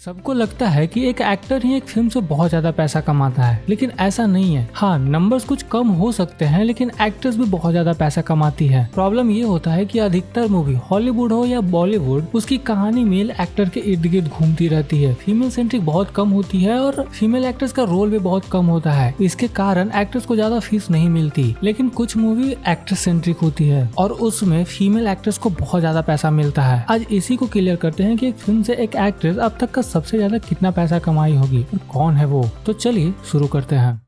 सबको लगता है कि एक एक्टर ही एक फिल्म से बहुत ज्यादा पैसा कमाता है, लेकिन ऐसा नहीं है। हाँ, नंबर्स कुछ कम हो सकते हैं, लेकिन एक्ट्रेस भी बहुत ज्यादा पैसा कमाती है। प्रॉब्लम ये होता है कि अधिकतर मूवी हॉलीवुड हो या बॉलीवुड, उसकी कहानी मेल एक्टर के इर्द गिर्द घूमती रहती है। फीमेल सेंट्रिक बहुत कम होती है और फीमेल एक्ट्रेस का रोल भी बहुत कम होता है। इसके कारण एक्ट्रेस को ज्यादा फीस नहीं मिलती। लेकिन कुछ मूवी एक्ट्रेस सेंट्रिक होती है और उसमें फीमेल एक्ट्रेस को बहुत ज्यादा पैसा मिलता है। आज इसी को क्लियर करते हैं कि एक फिल्म से एक एक्ट्रेस अब तक का सबसे ज्यादा कितना पैसा कमाई होगी और कौन है वो। तो चलिए शुरू करते हैं।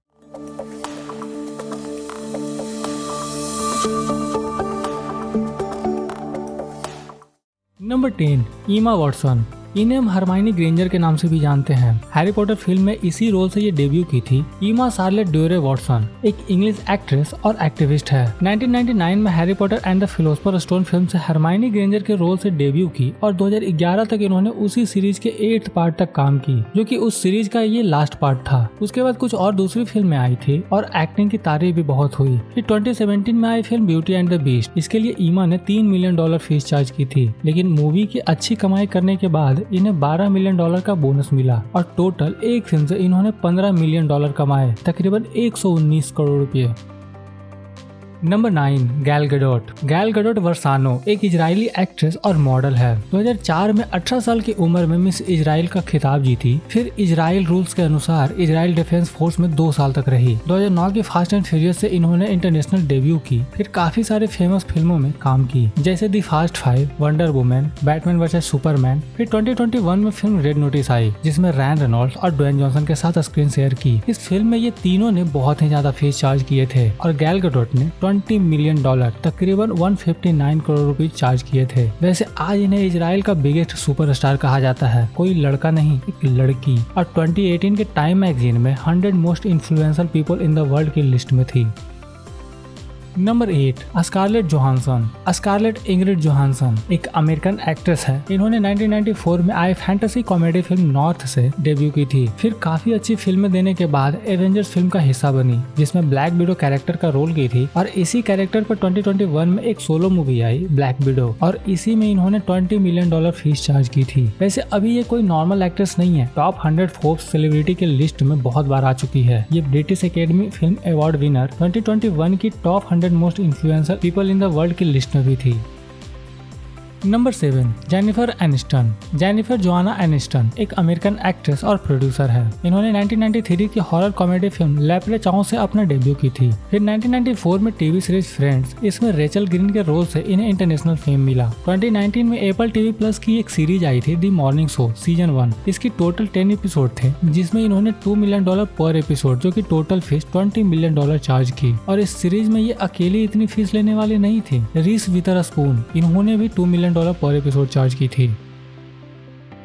नंबर 10, ईमा वॉटसन। इन्हें हम हरमाइनी ग्रेंजर के नाम से भी जानते हैं। हैरी पॉटर फिल्म में इसी रोल से ये डेब्यू की थी। ईमा शार्लेट ड्यूरे वॉटसन एक इंग्लिश एक्ट्रेस और एक्टिविस्ट है। 1999 में Harry Potter and the philosopher stone film से हरमाइनी ग्रेंजर के रोल से डेब्यू की और 2011 तक इन्होंने उसी सीरीज के 8th पार्ट तक काम की, जो कि उस सीरीज का ये लास्ट पार्ट था। उसके बाद कुछ और दूसरी फिल्में आई थी और एक्टिंग की तारीफ भी बहुत हुई। फिर 2017 में आई film beauty and the beast. इसके लिए ईमा ने $3 मिलियन फीस चार्ज की थी, लेकिन मूवी की अच्छी कमाई करने के बाद इन्हें $12 मिलियन का बोनस मिला और टोटल एक फिल्म से इन्होंने $15 मिलियन कमाए, तकरीबन 119 करोड़ रुपए। नंबर 9, गैल गडोट। गैल गडोट वर्सानो एक इजरायली एक्ट्रेस और मॉडल है। 2004 में 18 साल की उम्र में मिस इजराइल का खिताब जीती। फिर इजराइल रूल्स के अनुसार इजराइल डिफेंस फोर्स में 2 साल तक रही। 2009 की फास्ट एंड फ्यूरियस से इन्होंने इंटरनेशनल डेब्यू की। फिर काफी सारे फेमस फिल्मों में काम की, जैसे the fast 5, wonder woman, batman versus superman. फिर 2021 में फिल्म रेड नोटिस आई, जिसमें रैन रेनॉल्ड्स और ड्वेन जॉनसन के साथ स्क्रीन शेयर की। इस फिल्म में ये तीनों ने बहुत ही ज्यादा फीस चार्ज किए थे और गैल गडोट ने $20 मिलियन तकरीबन 159 करोड़ रुपए चार्ज किए थे। वैसे आज इन्हें इजराइल का बिगेस्ट सुपरस्टार कहा जाता है, कोई लड़का नहीं एक लड़की। और 2018 के टाइम मैगजीन में 100 most influential people in the world की लिस्ट में थी। Number 8, Scarlett Johansson. Scarlett Ingrid Johansson एक अमेरिकन एक्ट्रेस है। इन्होंने 1994 में आई फैंटेसी कॉमेडी फिल्म नॉर्थ से डेब्यू की थी। फिर काफी अच्छी फिल्में देने के बाद एवेंजर्स फिल्म का हिस्सा बनी, जिसमें ब्लैक विडो कैरेक्टर का रोल की थी और इसी कैरेक्टर पर 2021 में एक सोलो मूवी आई ब्लैक विडो और इसी में इन्होंने $20 मिलियन फीस चार्ज की थी। वैसे अभी ये कोई नॉर्मल एक्ट्रेस नहीं है, टॉप 100 फोर्ब्स सेलिब्रिटी के लिस्ट में बहुत बार आ चुकी है। ये British Academy film award winner 2021 की top 100 most influential people in the world की लिस्ट में भी थी। Number 7, Jennifer Aniston. Jennifer Joanna Aniston एक अमेरिकन एक्ट्रेस और प्रोड्यूसर है। इन्होंने 1993 की हॉरर कॉमेडी फिल्म लैपले चाओ से अपना डेब्यू की थी। फिर 1994 में टीवी सीरीज फ्रेंड्स, इसमें रेचल ग्रीन के रोल से इन्हें इंटरनेशनल फेम मिला। 2019 में एपल टीवी प्लस की एक सीरीज आई थी दी मॉर्निंग शो सीजन 1। इसकी टोटल 10 एपिसोड थे, जिसमें इन्होंने $2 मिलियन पर एपिसोड, जो की टोटल फीस $20 मिलियन चार्ज की। और इस सीरीज में ये अकेली इतनी फीस लेने वाली नहीं थी। रीस विथरस्पून, इन्होंने भी $2 मिलियन पर एपिसोड चार्ज की थी।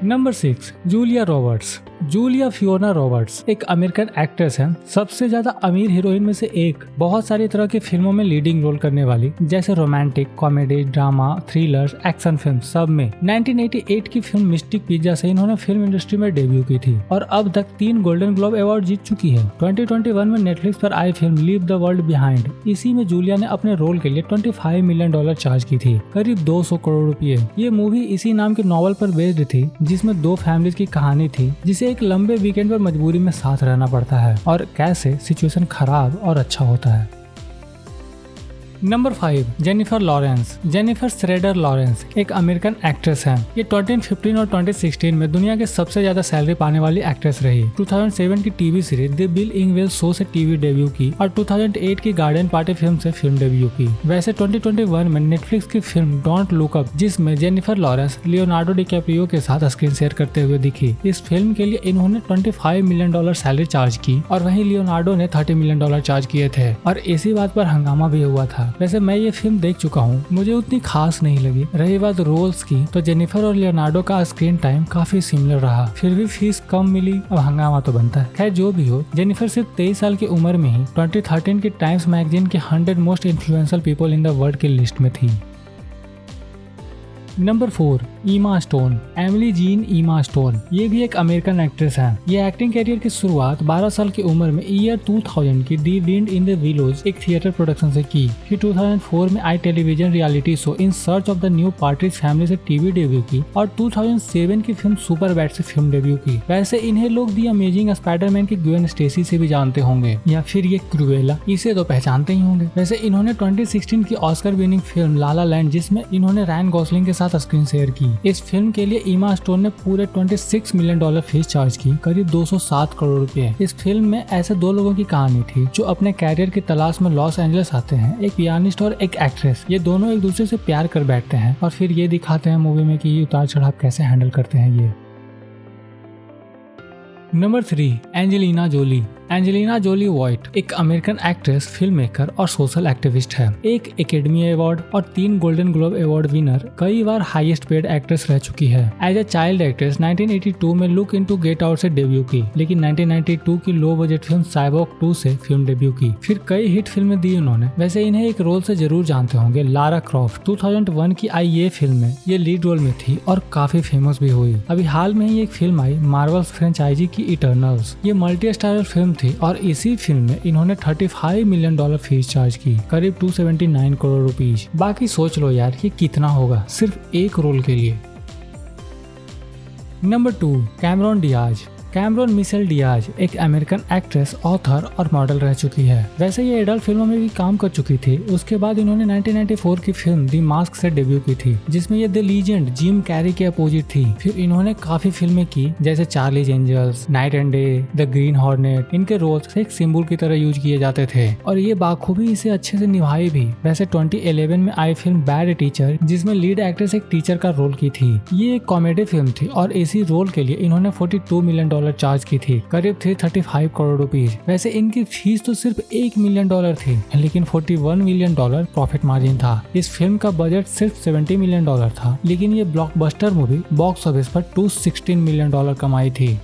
Number 6, Julia Roberts. Julia Fiona Roberts एक अमेरिकन एक्ट्रेस है, सबसे ज्यादा अमीर हीरोइन में से एक। बहुत सारी तरह की फिल्मों में लीडिंग रोल करने वाली, जैसे romantic, comedy, drama, thrillers, action film, सब में। 1988 की फिल्म मिस्टिक पिज्जा से इन्होंने फिल्म इंडस्ट्री में डेब्यू की थी और अब तक 3 गोल्डन ग्लोब अवार्ड जीत चुकी है। 2021 में नेटफ्लिक्स पर आई film leave the world behind, इसी में जूलिया ने अपने रोल के लिए $25 मिलियन चार्ज की थी, करीब 200 करोड़ रुपए। ये मूवी इसी नाम के नॉवल पर बेस्ड थी, जिसमें 2 फैमिलीज की कहानी थी, जिसे एक लंबे वीकेंड पर मजबूरी में साथ रहना पड़ता है और कैसे सिचुएशन खराब और अच्छा होता है। Number 5, Jennifer Lawrence. Jennifer shredder Lawrence एक अमेरिकन एक्ट्रेस है। ये 2015 और 2016 में दुनिया के सबसे ज्यादा सैलरी पाने वाली एक्ट्रेस रही। 2007 की TV series the Bill Engvall show से टीवी डेब्यू की और 2008 की गार्डन पार्टी फिल्म से फिल्म डेब्यू की। वैसे 2021 में नेटफ्लिक्स की फिल्म डोंट लुक अप, जिसमें जेनिफर लॉरेंस लियोनार्डो डिकैप्रियो के साथ स्क्रीन शेयर करते हुए दिखी। इस फिल्म के लिए इन्होंने $25 मिलियन सैलरी चार्ज की और वहीं लियोनार्डो ने $30 मिलियन चार्ज किए थे और इसी बात पर हंगामा भी हुआ था। वैसे मैं ये फिल्म देख चुका हूँ, मुझे उतनी खास नहीं लगी। रही बात रोल्स की, तो जेनिफर और लियोनार्डो का स्क्रीन टाइम काफी सिमिलर रहा, फिर भी फीस कम मिली। अब हंगामा तो बनता है। खैर जो भी हो, जेनिफर सिर्फ 23 साल की उम्र में ही 2013 की टाइम्स मैगजीन के 100 most influential people in the world की लिस्ट में थी। नंबर 4, ईमा स्टोन। एमिली जीन ईमा स्टोन ये भी एक अमेरिकन एक्ट्रेस है। ये एक्टिंग करियर की शुरुआत 12 साल की उम्र में ईयर 2000 की the wind in the willows एक थिएटर प्रोडक्शन से की। फिर 2004 में आई television reality show in search of the new Partridge family से टीवी डेब्यू की और 2007 की फिल्म सुपर बैड से फिल्म डेब्यू की। वैसे इन्हें लोग दी अमेजिंग स्पाइडरमैन की ग्वेन स्टेसी से भी जानते होंगे, या फिर ये क्रूएला, इसे तो पहचानते ही होंगे। वैसे इन्होंने 2016 की ऑस्कर विनिंग फिल्म ला ला लैंड, जिसमें इन्होंने रायन गॉसलिंग के साथ स्क्रीन शेयर की, इस फिल्म के लिए ईमा स्टोन ने पूरे $26 मिलियन फीस चार्ज की, करीब 207 करोड़ रुपए। इस फिल्म में ऐसे दो लोगों की कहानी थी जो अपने कैरियर की तलाश में लॉस एंजलिस आते हैं, एक पियानिस्ट और एक एक्ट्रेस। ये दोनों एक दूसरे से प्यार कर बैठते हैं और फिर ये दिखाते हैं मूवी में कि ये उतार चढ़ाव कैसे हैंडल करते हैं ये। Number 3, Angelina Jolie. Angelina Jolie Voight एक अमेरिकन एक्ट्रेस, फिल्म मेकर और सोशल एक्टिविस्ट है। एक एकेडमी अवार्ड और 3 गोल्डन ग्लोब अवार्ड विनर, कई बार हाईएस्ट पेड एक्ट्रेस रह चुकी है। एज ए चाइल्ड एक्ट्रेस 1982 में लुक इनटू गेट आउट से डेब्यू की, लेकिन 1992 की लो बजट फिल्म साइबॉर्ग 2 से फिल्म डेब्यू की। फिर कई हिट फिल्में दी उन्होंने। वैसे इन्हें एक रोल से जरूर जानते होंगे, लारा क्रॉफ्ट। 2001 की आई ये फिल्म में ये लीड रोल में थी और काफी फेमस भी हुई। अभी हाल में ही एक फिल्म आई मार्वल्स फ्रेंचाइजी की इटर्नल्स, ये मल्टी स्टारर फिल्म थी और इसी फिल्म में इन्होंने $35 मिलियन फीस चार्ज की, करीब 279 करोड़ रुपीज। बाकी सोच लो यार ये कितना होगा सिर्फ एक रोल के लिए। Number 2, Cameron Diaz. Cameron Michelle Diaz एक अमेरिकन एक्ट्रेस, ऑथर और मॉडल रह चुकी है। वैसे ये एडल्ट फिल्मों में भी काम कर चुकी थी। उसके बाद इन्होंने 1994 की फिल्म द मास्क से डेब्यू की थी, जिसमें ये द लीजेंड जिम कैरी के अपोजिट थी। फिर इन्होंने काफी फिल्में की, जैसे Charlie's Angels, Night and Day, the Green Hornet. इनके रोल्स एक सिंबल की तरह यूज किए जाते थे और ये बाखूबी इसे अच्छे से निभाई भी। वैसे 2011 में आई फिल्म बैड टीचर, जिसमें लीड एक्ट्रेस एक टीचर का रोल की थी, ये एक कॉमेडी फिल्म थी और इसी रोल के लिए इन्होंने $42 मिलियन चार्ज की थी, करीब 335 करोड़ रुपीज। वैसे इनकी फीस तो सिर्फ $1 मिलियन थी, लेकिन $41 मिलियन प्रॉफिट मार्जिन था। इस फिल्म का बजट सिर्फ $70 मिलियन था, लेकिन ये ब्लॉकबस्टर मूवी बॉक्स ऑफिस पर $216 मिलियन कमाई थी।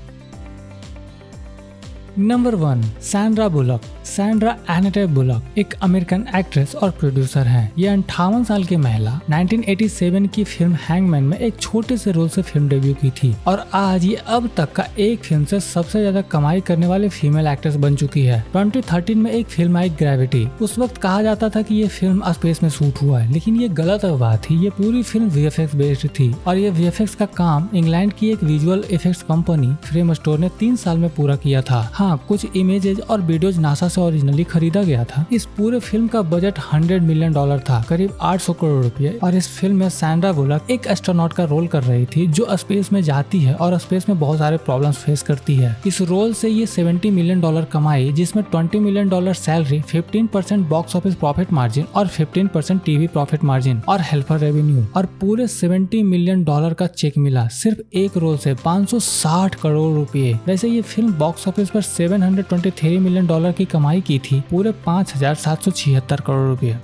Number 1, Sandra Bullock. Sandra Annette Bullock एक अमेरिकन एक्ट्रेस और प्रोड्यूसर हैं। ये 58 साल की महिला 1987 की फिल्म हैंगमैन में एक छोटे से रोल से फिल्म डेब्यू की थी और आज ये अब तक का एक फिल्म से सबसे ज्यादा कमाई करने वाले फीमेल एक्ट्रेस बन चुकी है। 2013 में एक फिल्म आई ग्रेविटी। उस वक्त कहा जाता था कि ये फिल्म स्पेस में शूट हुआ है, लेकिन ये गलत बात थी। ये पूरी फिल्म VFX बेस्ड थी और ये VFX का काम इंग्लैंड की एक visual effects company frame store ने 3 साल में पूरा किया था। हाँ, कुछ इमेजेस और वीडियोज नासा से ओरिजिनली खरीदा गया था। इस पूरे फिल्म का बजट $100 मिलियन था, करीब 800 करोड़ रुपए। और इस फिल्म में सैंड्रा बुलक एक एस्ट्रोनॉट का रोल कर रही थी जो स्पेस में जाती है और स्पेस में बहुत सारे प्रॉब्लम्स फेस करती है। इस रोल से ये $70 मिलियन कमाई, जिसमें $20 million salary, 15% box office profit margin और 15% टीवी प्रॉफिट मार्जिन और हेल्पर रेवेन्यू, और पूरे $70 मिलियन का चेक मिला सिर्फ एक रोल से, 560 करोड़ रुपए। वैसे ये फिल्म बॉक्स ऑफिस पर $723 मिलियन की कमाई की थी, पूरे 5,776 करोड़ रुपए।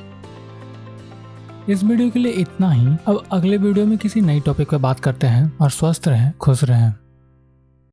इस वीडियो के लिए इतना ही। अब अगले वीडियो में किसी नई टॉपिक पर बात करते हैं और स्वस्थ रहें, खुश रहें।